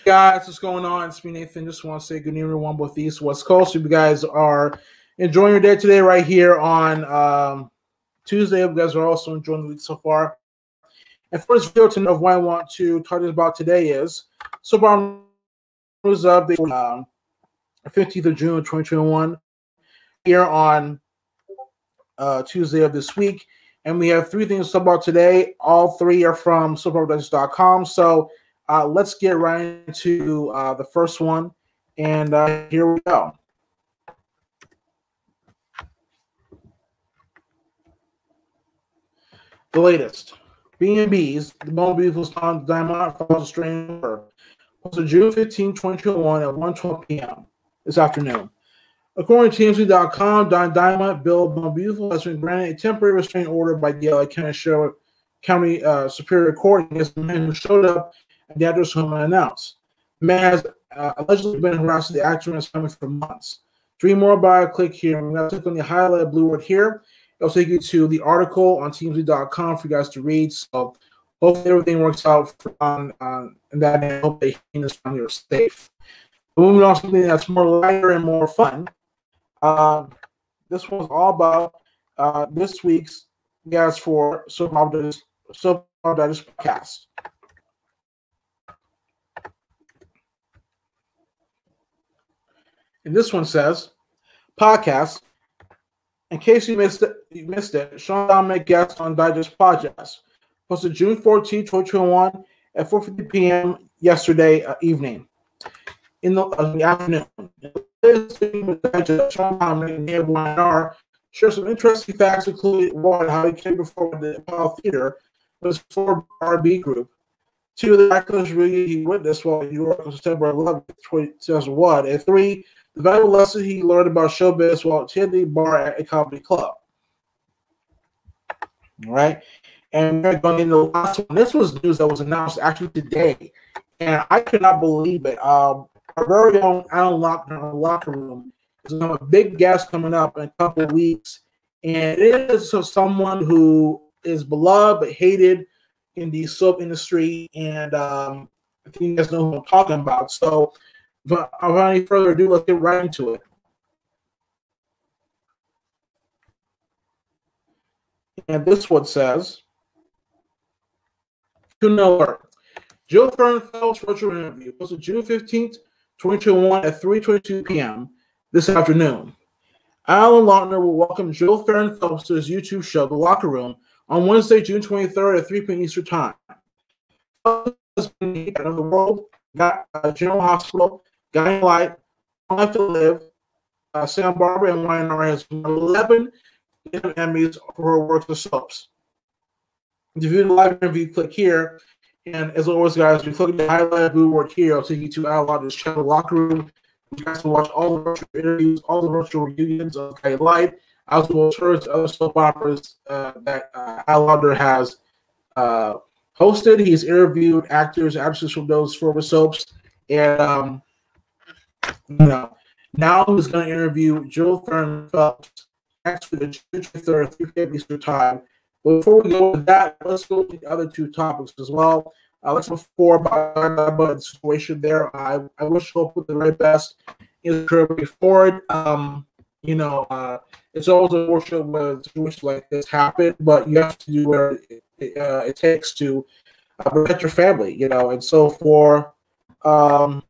Guys, what's going on? It's me, Nathan. Just want to say good evening, everyone, both East West Coast. Hope you guys are enjoying your day today, right here on Tuesday. Hope you guys are also enjoying the week so far. And for this video tonight, of what I want to talk about today is so was up the 15th of June, 2021, here on Tuesday of this week. And we have three things to talk about today. All three are from SoapOperaDigest.com. So let's get right into the first one. And here we go. The latest. B&B's, the Bone Beautiful Song Diamond follows a strange order. Posted June 15, 2021 at 1:12 p.m. this afternoon. According to TMZ.com, Don Diamond, Bill Bone Beautiful, has been granted a temporary restraining order by the LA County Superior Court against the man who showed up at the address home unannounced. The man has allegedly been harassing the actor and his family for months. To read more about it, click here. I'm going to click on the highlighted blue word here. It'll take you to the article on TMZ.com for you guys to read. So hopefully everything works out in that, and I hope they in this family are safe. Moving on to something that's more lighter and more fun. This one's all about this week's guest for Soap Opera Digest podcast. And this one says, podcast. In case you missed it, Sean Dominic guest on Digest Podcast. Posted June 14, 2021 at 4:50 p.m. yesterday evening. In the afternoon. Sean Dominic and Dave YNR share some interesting facts, including one, how he came before the Apollo Theater with his 4RB group. Two, the actors he witnessed while in New York on September 11, 2001. And three, the valuable lesson he learned about showbiz while attending a bar at a comedy club. All right. And we're going into the last one. This was news that was announced actually today. And I could not believe it. Our very own Alan Lochner in the locker room is going to have a big guest coming up in a couple of weeks. And it is someone who is beloved but hated in the soap industry. And I think you guys know who I'm talking about. So, but without any further ado, let's get right into it. And this one says, Tune alert. Jill Fernfeld's virtual interview posted June 15th, 2021 at 3:22 p.m. this afternoon. Alan Lochner will welcome Jill Fernfeld to his YouTube show, The Locker Room, on Wednesday, June 23rd at 3 p.m. Eastern Time. In the world, got General Hospital, Guiding Light, Long Life to Live, Santa Barbara, and YNR has 11 Emmys for her work with soaps. To view the live interview, click here. And as always, guys, if you click the highlight blue word here, I'll take you to Al Lochner's channel, Locker Room. You guys can watch all the virtual interviews, all the virtual reunions of Guiding Light, as well as other soap operas that Al Lochner has hosted. He's interviewed actors, actresses from those former soaps, and now he's going to interview Jill Fernfeld next week, June 3rd, 3 p.m. Eastern Time. But before we go with that, let's go to the other two topics as well. Let's before about the situation there. I wish hope with the very best in his career moving forward. It's always unfortunate when situations like this happen, but you have to do what it takes to protect your family, And so for I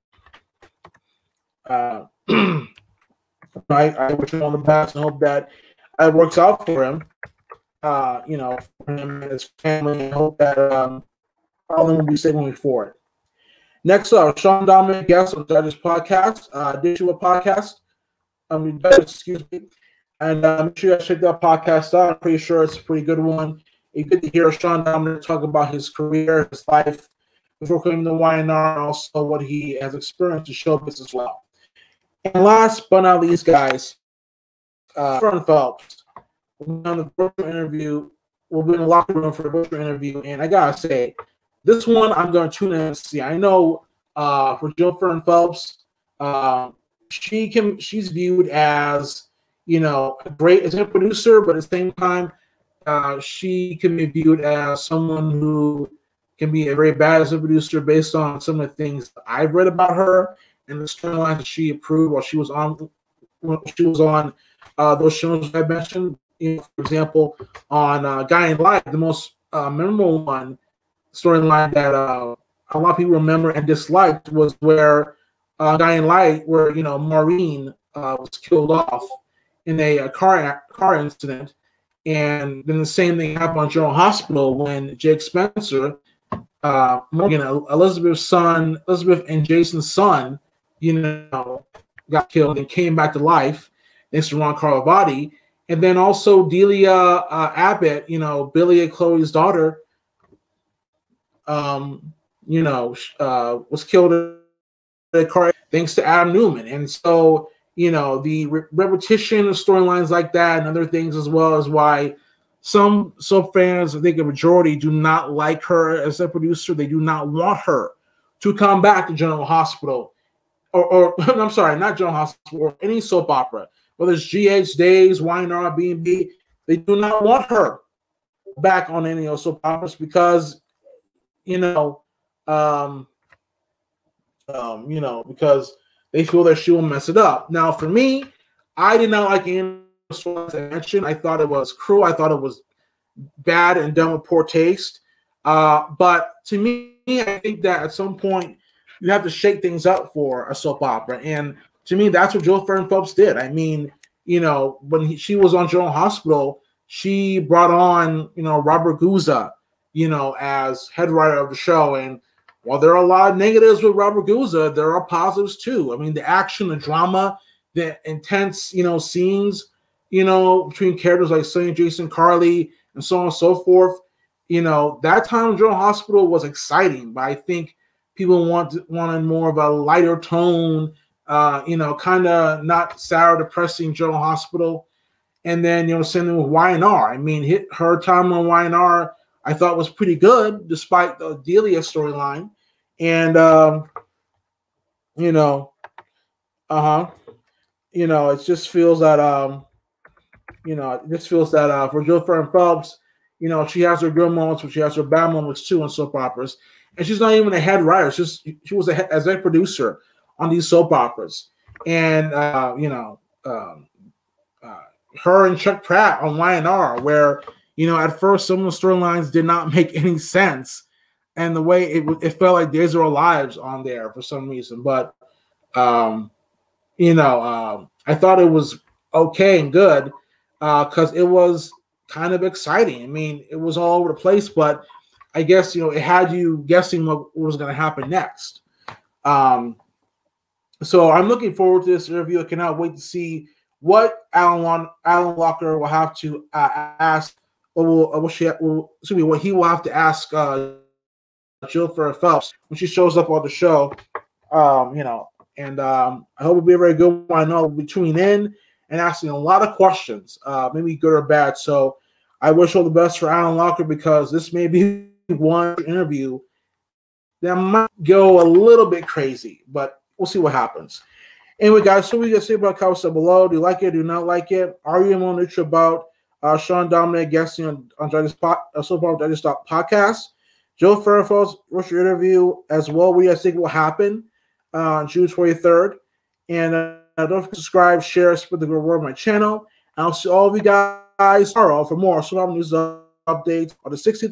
wish him all the best and hope that it works out for him. For him and his family, and hope that all of them will be safe moving forward. Next up, Sean Dominic guest on Digest Podcast, Digital Podcast. Excuse me. And make sure you guys check that podcast out. I'm pretty sure it's a pretty good one. It's good to hear Sean Dominic talk about his career, his life before coming to YNR, and also what he has experienced in showbiz as well. And last but not least, guys, Fern Phelps. On the virtual interview, we'll be in the locker room for the virtual interview, and I gotta say, this one I'm going to tune in and see. I know for Jill Fernfeldt, she's viewed as a great as a producer, but at the same time, she can be viewed as someone who can be a very bad as a producer based on some of the things I've read about her and the storylines that she approved while she was on those shows I mentioned. You know, for example, on Guiding Light, the most memorable one storyline that a lot of people remember and disliked was where Guiding Light, where Maureen was killed off in a car incident, and then the same thing happened on General Hospital when Jake Spencer, Morgan, Elizabeth and Jason's son, got killed and came back to life thanks to Ron Carlivati. And then also Delia Abbott, Billy and Chloe's daughter, was killed in a car thanks to Adam Newman. And so, the repetition of storylines like that and other things as well is why some fans, I think a majority, do not like her as a producer. They do not want her to come back to General Hospital. Or I'm sorry, not General Hospital, or any soap opera, whether it's GH, Days, YNR, B&B, they do not want her back on any of those soap operas because, because they feel that she will mess it up. Now, for me, I did not like any of the storylines I mentioned. I thought it was cruel. I thought it was bad and done with poor taste. But to me, I think that at some point, you have to shake things up for a soap opera. And to me, that's what Jill Farren Phelps did. I mean, when she was on General Hospital, she brought on, Robert Guzza, as head writer of the show. And while there are a lot of negatives with Robert Guzza, there are positives too. I mean, the action, the drama, the intense, scenes, between characters like Sonny, Jason, Carly, and so on and so forth. That time in General Hospital was exciting, but I think people wanted more of a lighter tone, kind of not sour, depressing General Hospital. And then, same thing with YNR. I mean, her time on YNR, I thought was pretty good, despite the Delia storyline. And, it just feels that, for Jill Farren Phelps, she has her good moments, but she has her bad moments too in soap operas. And she's not even a head writer. She was a producer on these soap operas. And, her and Chuck Pratt on YNR, where, at first some of the storylines did not make any sense. And the way it felt like Days of Our Lives on there for some reason. But, I thought it was okay and good because it was kind of exciting. I mean, it was all over the place, but I guess, it had you guessing what was going to happen next. So I'm looking forward to this interview. I cannot wait to see what Alan Locker will have to ask, what he will have to ask Jill Farren Phelps when she shows up on the show. And I hope it'll be a very good one. I know we'll be tuning in and asking a lot of questions, maybe good or bad. So I wish all the best for Alan Locker because this may be one interview that might go a little bit crazy, but we'll see what happens. Anyway, guys, so we can say about comments down below. Do you like it? Do you not like it? Are you more neutral about Sean Dominic guesting on Soap Opera Digest podcast? Jill Farren Phelps, what's your interview as well? What do you guys think will happen on June 23rd? And don't forget to subscribe, share, spread the good word on my channel. And I'll see all of you guys tomorrow for more Soap Opera news updates on the 16th.